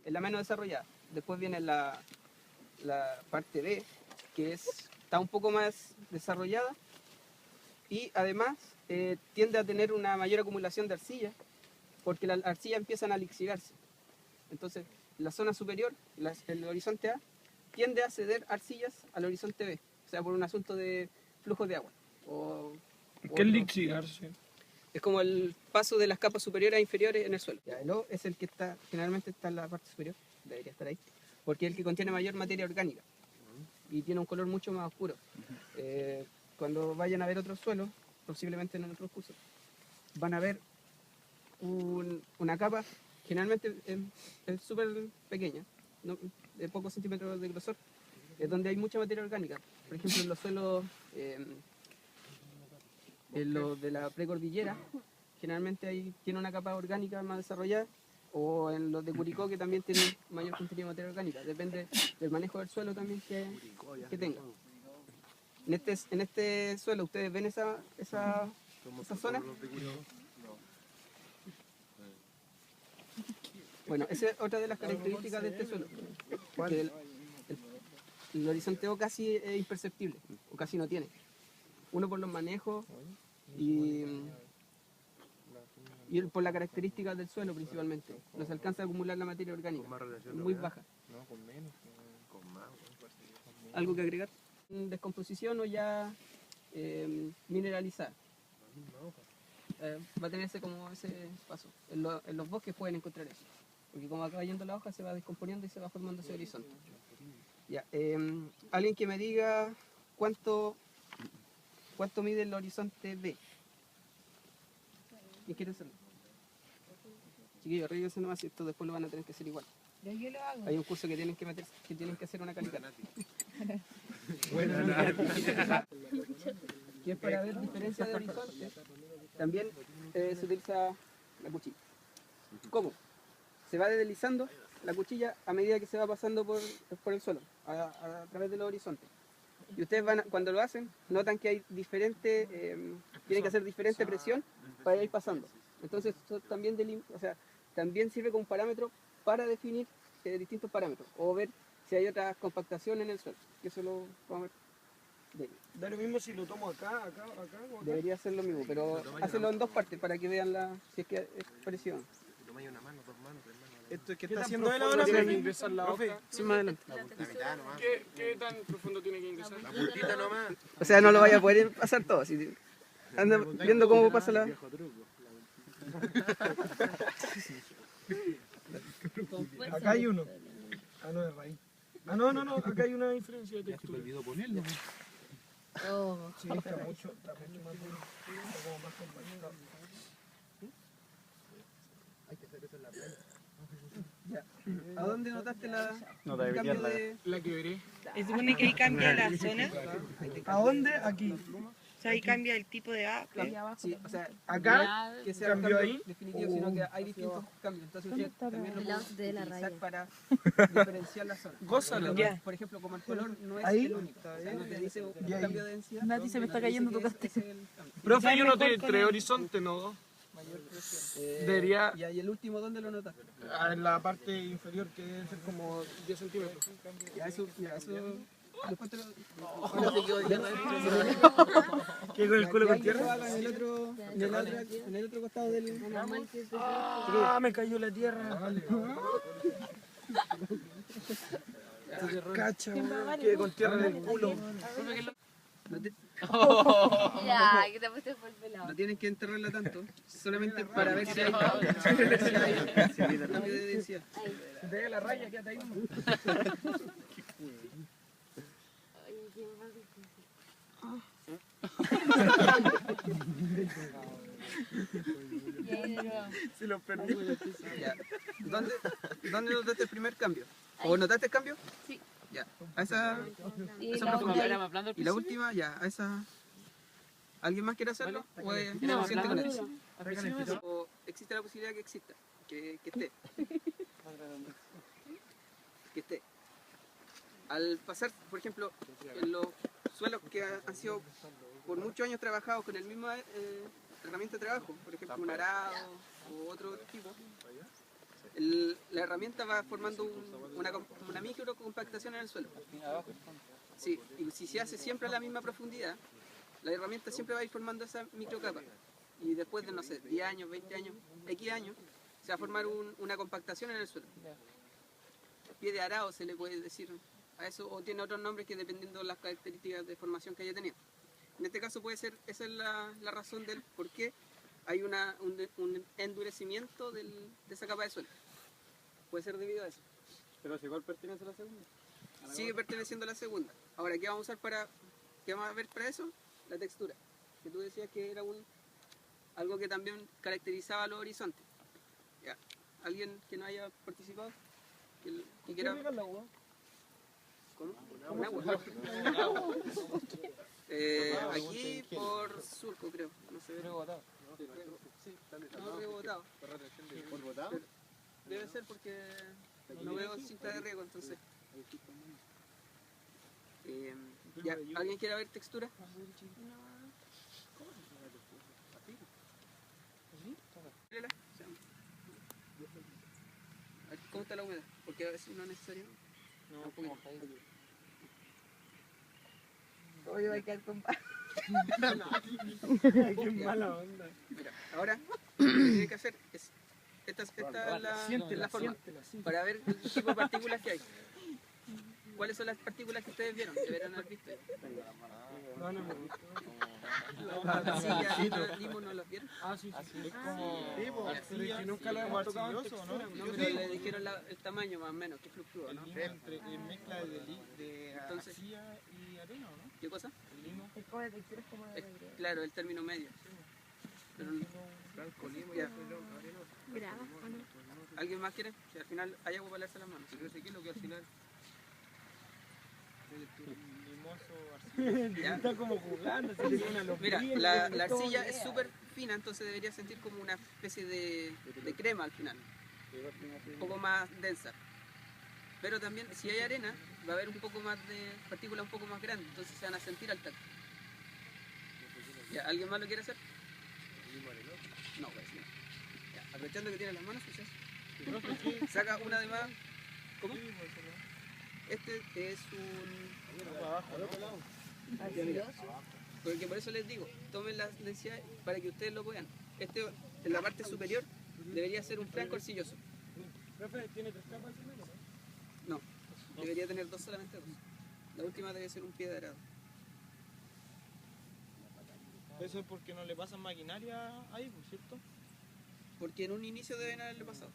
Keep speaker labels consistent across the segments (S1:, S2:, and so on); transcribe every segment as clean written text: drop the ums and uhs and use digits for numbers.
S1: es la menos desarrollada. Después viene la parte B, que está un poco más desarrollada y además tiende a tener una mayor acumulación de arcilla, porque las arcillas empiezan a lixiviarse. Entonces, la zona superior, el horizonte A, tiende a ceder arcillas al horizonte B, o sea, por un asunto de flujo de agua.
S2: ¿Qué es lixiviarse?
S1: Es como el paso de las capas superiores a inferiores en el suelo. Ya, el O es el que generalmente está en la parte superior, debería estar ahí, porque es el que contiene mayor materia orgánica y tiene un color mucho más oscuro. Cuando vayan a ver otros suelos, posiblemente en otros cursos, van a ver una capa, generalmente es súper pequeña, de pocos centímetros de grosor, donde hay mucha materia orgánica. Por ejemplo, en los suelos en los de la precordillera, generalmente tiene una capa orgánica más desarrollada, o en los de Curicó, que también tienen mayor contenido de materia orgánica. Depende del manejo del suelo también que tenga. En este suelo, ¿ustedes ven esa zona? Bueno, esa es otra de las características de este suelo. Que el horizonte O casi es imperceptible, o casi no tiene. Uno por los manejos y por las características del suelo principalmente. No se alcanza a acumular la materia orgánica, muy baja. ¿Algo que agregar? Descomposición o ya mineralizada. Va a tenerse como ese paso. En los bosques pueden encontrar eso. Porque como va cayendo la hoja se va descomponiendo y se va formando ese horizonte. Ya, alguien que me diga cuánto mide el horizonte B. ¿Quién quiere hacerlo? Chiquillos, arríguense nomás, y esto después lo van a tener que hacer igual.
S3: Yo lo hago.
S1: Hay un curso que tienen que hacer una calicata. Que es para ver diferencia de horizonte. También se utiliza la cuchilla. ¿Cómo? Se va deslizando la cuchilla a medida que se va pasando por el suelo, a través de los horizontes. Y ustedes cuando lo hacen, notan que hay tienen que hacer diferente presión para ir pasando. Entonces esto también sirve como parámetro para definir distintos parámetros, o ver si hay otra compactación en el suelo, que eso lo vamos a ver.
S2: Da lo mismo si lo tomo acá o acá.
S1: Debería ser lo mismo, pero hácelo en dos partes para que vean si es que es parecido.
S2: Esto es que está haciendo él ahora,
S4: tiene que ingresar la hoja.
S1: Sí, más adelante.
S4: ¿Qué tan profundo tiene que ingresar?
S5: La puntita nomás.
S1: O sea, no lo vaya a poder pasar todo. Si anda viendo cómo pasa la...
S2: Acá hay uno. Ah, no, es raíz. Ah, no, acá hay una diferencia de textura.
S5: Se olvidó ponerlo.
S2: Sí, está mucho más duro. Está como más compactado.
S5: Hay que hacer eso en la playa.
S1: ¿A dónde notaste el cambio de...?
S4: La que veré.
S3: Se supone que ahí cambia la zona.
S2: ¿A dónde? Aquí.
S3: O sea, ahí cambia el tipo de A.
S1: Sí, o sea,
S2: Acá.
S1: que sea
S2: ¿Cambió
S1: cambio
S2: ahí?
S1: definitivo, sino que hay distintos cambios. Entonces usted también lo puede utilizar para diferenciar la zona.
S2: Gózalo.
S3: Ya.
S1: Por ejemplo, como el color no es
S2: Ahí.
S1: el único, o sea, no te dice un
S2: Y ahí.
S1: cambio de densidad.
S6: Nati, se me está cayendo tu
S1: dice que
S6: cartel.
S1: ese es el cambio.
S4: Profe, yo noté 3 horizontes, ¿no? 2.
S1: Mayor presión.
S4: Debería-
S1: ¿Y el último dónde lo notaste?
S2: En la parte inferior, que debe ser como 10 centímetros.
S1: Ya, eso... Después te lo... Ahora te quedó ya.
S2: ¿Qué con el culo con
S1: Alguien lo
S2: tierra?
S1: haga en el otro costado del...
S2: Ah, me cayó la tierra. Cacha, que con tierra en el culo.
S6: Ya, que te pusiste por pelado.
S1: No tienen que enterrarla tanto, solamente para ver si hay cambio de densidad.
S2: Se pega la raya, quédate ahí.
S4: Si lo perdí.
S1: Ya. ¿Dónde notaste el primer cambio? ¿O notaste el cambio?
S6: Sí.
S1: Ya. A esa
S6: Y
S1: esa
S6: la
S1: profundidad.
S6: otra.
S1: Y la última, ya, a esa... ¿Alguien más quiere hacerlo? ¿O es suficiente con eso? ¿O existe la posibilidad que exista? Que esté. Que esté. Al pasar, por ejemplo, en los suelos que han sido por muchos años trabajados con el mismo herramienta de trabajo, por ejemplo un arado o otro tipo, la herramienta va formando una micro compactación en el suelo. Sí, y si se hace siempre a la misma profundidad, la herramienta siempre va a ir formando esa microcapa. Y después de, no sé, 10 años, 20 años, X años, se va a formar una compactación en el suelo. Pie de arado se le puede decir a eso, o tiene otros nombres que dependiendo de las características de formación que haya tenido. En este caso puede ser, esa es la razón del por qué hay un endurecimiento de esa capa de suelo. Puede ser debido a eso.
S4: Pero si igual pertenece a la segunda.
S1: Sigue perteneciendo a la segunda. Ahora, ¿qué vamos a usar qué vamos a ver para eso? La textura. Que tú decías que era algo que también caracterizaba los horizontes. Ya. ¿Alguien que no haya participado? Que quiera... ¿Cómo? ¿Un agua? Aquí por surco, creo. No sé. No, rebotado.
S5: ¿Por votado?
S1: Debe ser porque no veo cinta de riego, entonces. Ya, ¿alguien quiere ver textura? Mírala. ¿Cómo está la humedad? Porque a veces no es necesario.
S4: No,
S1: un poquito.
S3: Oye, va a quedar con
S2: Qué mala onda.
S1: Mira, ahora lo que tiene que hacer es esta es la forma para ver el tipo de partículas que hay. ¿Cuáles son las partículas que ustedes vieron? Deberán haber visto.
S2: No, no me gusta.
S1: Sí, ya Limo no los vieron.
S2: Ah, sí, sí.
S5: Es como
S2: Pero que nunca lo hemos tocado en textura.
S1: No, pero le dijeron el tamaño más o menos, que fluctúa, ¿no?
S5: entre mezcla de
S1: Entonces,
S5: arcilla y arena, ¿o no?
S1: ¿qué cosa?
S5: El limo.
S3: Es como de textura, es como
S1: Es, claro, el término medio. Pero,
S5: Blanco, limo,
S1: ya.
S6: Graba, ¿o no?
S1: ¿Alguien más quiere? Si al final hay agua para lavarse las manos.
S5: Yo sé que es lo que al final.
S1: Ya.
S2: Está como jugando, se le viene a los
S1: Mira,
S2: pies,
S1: la
S2: todo.
S1: arcilla es súper fina, entonces debería sentir como una especie de crema al final. Un poco más densa. Pero también, si hay arena, va a haber un poco más de partículas un poco más grandes, entonces se van a sentir al tacto. ¿Ya? ¿Alguien más lo quiere hacer? No, pues no. Ya, aprovechando que tiene las manos, quizás. Saca una de más. ¿Cómo? Este es un... Porque por eso les digo, tomen las densidades para que ustedes lo vean. Este, en la parte superior, debería ser un flanco arcilloso.
S2: ¿Tiene 3 capas primero?
S1: No, debería tener solamente dos. La última debe ser un pie de arado.
S2: Eso es porque no le pasan maquinaria ahí, ¿cierto?
S1: Porque en un inicio deben haberle pasado.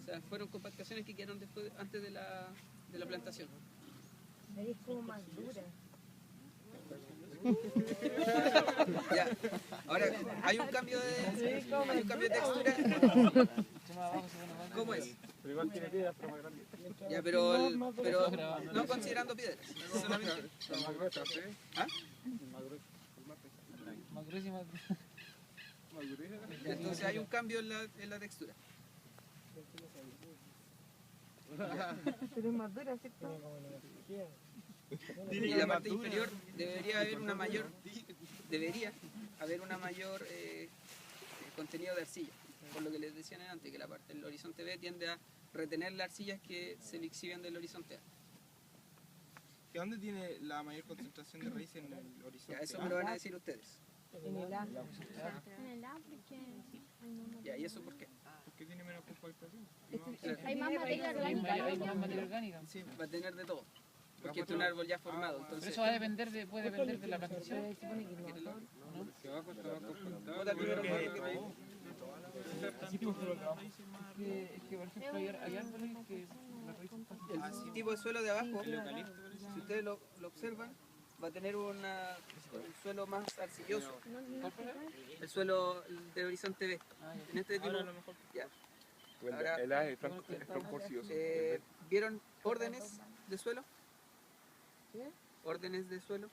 S1: O sea, fueron compactaciones que quedaron antes de la plantación.
S3: Es como más dura.
S1: Ya. Ahora, hay un cambio de textura. ¿Cómo es?
S4: Pero igual tiene piedras, pero más grandes.
S1: Ya, pero no considerando piedras. Solamente.
S5: Son más gruesas, ¿eh?
S1: ¿Ah?
S7: Más gruesa y más
S1: Ya, entonces hay un cambio en la textura.
S3: Pero es más dura, ¿cierto?
S1: Y la parte inferior debería haber una mayor contenido de arcilla, por lo que les decían antes, que el horizonte B tiende a retener las arcillas que se le exhiben del horizonte A.
S2: ¿Y dónde tiene la mayor concentración de raíz en el horizonte?
S1: Ya, eso me lo van a decir ustedes.
S3: En el A.
S6: En el A, porque... Ay, no,
S1: Ya, ¿y eso por qué?
S2: ¿Por qué tiene menos compactación?
S6: Hay más materia
S7: Hay
S6: orgánica.
S7: más materia orgánica.
S1: Sí, va a tener de todo, porque este es un árbol ya formado,
S7: Pero
S1: entonces...
S7: eso va a depender puede depender de la plantación.
S3: Se supone que no.
S5: Que abajo estaba compactado.
S1: Bota primero el barro que te-
S7: Es que por ejemplo, hay árboles que la raíz pasa.
S1: El tipo de suelo de abajo, si ustedes lo observan, va a tener un suelo más arcilloso. El suelo del horizonte B. En este tipo, ya. Ahora,
S4: El A es troncosioso.
S1: ¿Vieron órdenes de suelo? Órdenes de suelo.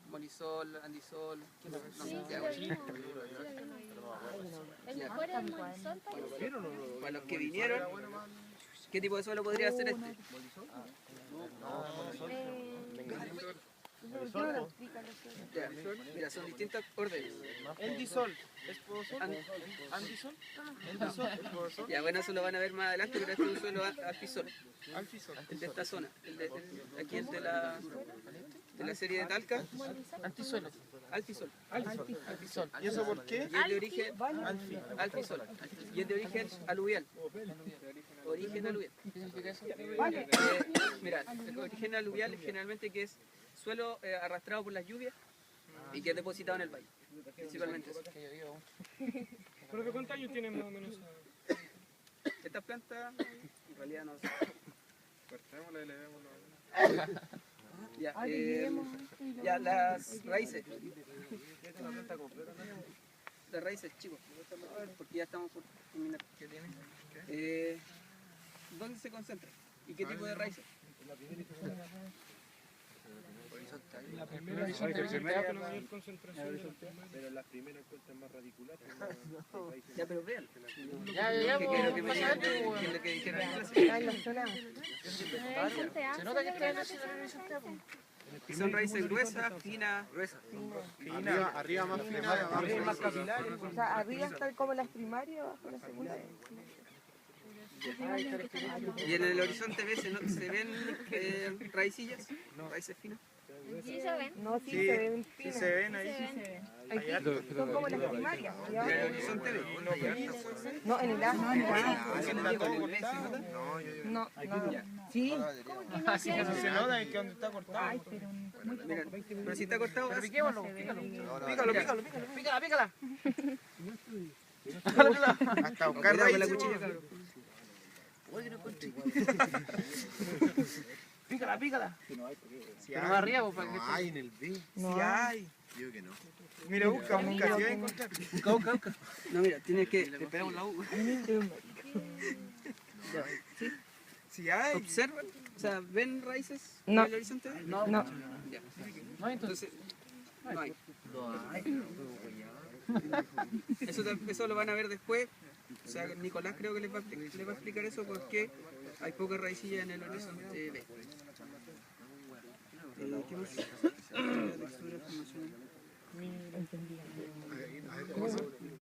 S1: Molisol, andisol. No,
S6: Sí,
S1: ya,
S6: lo
S1: bueno.
S6: vimos. El mejor es el molisol, parece.
S1: Para los que vinieron, ¿qué tipo de suelo podría ser este?
S3: ¿Por qué no lo explican los suelos?
S1: Ya, mira, son distintas órdenes.
S2: Endisol. ¿Es podosol? ¿Andisol? Endisol. ¿Es podosol?
S1: Ya, bueno, eso lo van a ver más adelante, pero este es un suelo alfisol,
S2: Alfisol.
S1: el de esta zona. Aquí el de la serie de Talca,
S7: Antisuelo.
S1: alfisol.
S7: Antisol.
S2: ¿Y eso por qué?
S1: Y es de origen
S2: Alfi.
S1: alfisol. Y es de origen aluvial. Origen aluvial.
S7: ¿Qué significa eso?
S1: Mira, el origen aluvial es generalmente que es suelo arrastrado por las lluvias y que es depositado en el valle. Principalmente eso.
S7: Que yo digo.
S2: ¿Pero de cuántos años tiene más o menos?
S1: Esta planta, en realidad no sé.
S4: Cortémosla y le vemos
S1: Ya,
S3: Ahora lleguemos a esto y lo
S1: ya
S3: vamos a-
S1: las raíces. Las raíces, chicos, porque ya estamos por terminar. ¿Qué tiene? ¿Dónde se concentra? ¿Y qué tipo de raíces?
S2: La primera
S4: primera-
S2: la mayor concentración.
S8: Pero las primeras encuentran más radiculares.
S1: Ya, pero vean.
S7: Ya,
S1: ¿Qué
S7: pues,
S1: quiero que me
S7: pasa
S1: digan?
S7: algo,
S1: ¿Qué es lo que dijeron en clase?
S3: Ah, en la zona.
S7: Se nota que está en la ciudad de Horizonte, pues.
S1: Y son raíces gruesas, finas, gruesas.
S8: Arriba más fina, abajo más capilares.
S3: O sea, arriba están como las primarias, abajo las secundarias.
S1: Y en el horizonte se ven raicillas, raíces finas.
S6: Sí se ven.
S3: No, sí, se ven
S2: Sí
S3: finas.
S2: se ven ahí.
S6: Sí se ven.
S3: Aquí son como las primarias. y
S1: En el
S3: abajo-
S1: horizonte ve.
S3: No, en el A.
S2: Así está todo cortado.
S3: No, no. Sí.
S2: Se nota que donde está cortado.
S1: Mira, pero si está cortado,
S7: Pero piquémoslo, pícalo.
S2: Pícalo.
S7: Pícala.
S2: Hasta buscar
S1: cuidado con la
S2: raíces.
S1: cuchilla, cabrón.
S7: Pícala.
S2: Si
S7: Pero más
S2: hay.
S7: arriba, pues, para que
S8: No hay en el B.
S2: Si hay.
S8: Digo que no.
S2: Mira, busca, si vas a encontrar.
S1: No, mira, tienes que. Le pegamos la U.
S2: Si hay.
S1: Observan, o sea, ¿ven raíces
S3: No.
S1: en el horizonte?
S3: No.
S1: Ya.
S7: No, entonces.
S1: Entonces, no hay. Eso lo van a ver después. O sea, Nicolás creo que les va a explicar eso porque hay pocas raicillas en el horizonte B. ¿Qué más? Textura, formación.
S8: A ver, ¿cómo se-